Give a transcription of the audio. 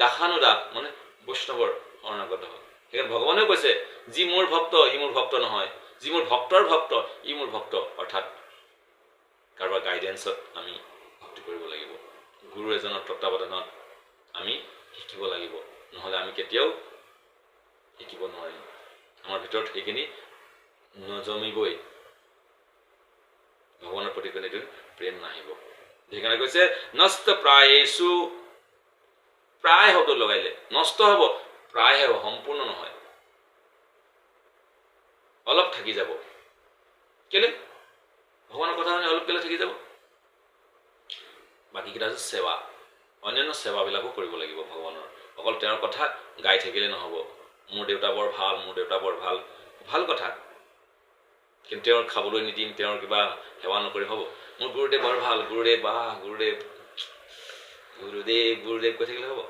দাসানুদাস মানে বৈষ্ণৱৰ শৰণাগত হয়। সেইকাৰণে ভগৱানেও কৈছে যি মোৰ ভক্ত ই মোৰ ভক্ত নহয়, যি মোৰ ভক্তৰ ভক্ত ই মোৰ ভক্ত। অৰ্থাৎ কাৰোবাৰ গাইডেন্সত আমি ভক্তি কৰিব লাগিব, গুৰু এজনৰ তত্বাৱধানত আমি শিকিব লাগিব, নহ'লে আমি কেতিয়াও শিকিব নোৱাৰিম। আমাৰ ভিতৰত সেইখিনি নজমিবই, ভগৱানৰ প্ৰতি কোনো প্ৰেম নাহিব। সেইকাৰণে কৈছে নষ্ট প্ৰায়েষু, প্ৰায় শব্দ লগাইলে নষ্ট হ'ব, প্ৰায় হ'ব, সম্পূৰ্ণ নহয়, অলপ থাকি যাব। কেলে? ভগৱানৰ কথা শুনি অলপ কেলে থাকি যাব? বাকীকেইটা হৈছে সেৱা, অন্যান্য সেৱাবিলাকো কৰিব লাগিব ভগৱানৰ। অকল তেওঁৰ কথা গাই থাকিলে নহ'ব। মোৰ দেউতা বৰ ভাল, মোৰ দেউতা বৰ ভাল, ভাল কথা, কিন্তু তেওঁৰ খাবলৈ নিদিম, তেওঁৰ কিবা সেৱা নকৰি হ'ব? মোৰ গুৰুদেৱ বৰ ভাল, গুৰুদেৱ বাহ, গুৰুদেৱ গুৰুদেৱ গুৰুদেৱ কৈ থাকিলে হ'ব?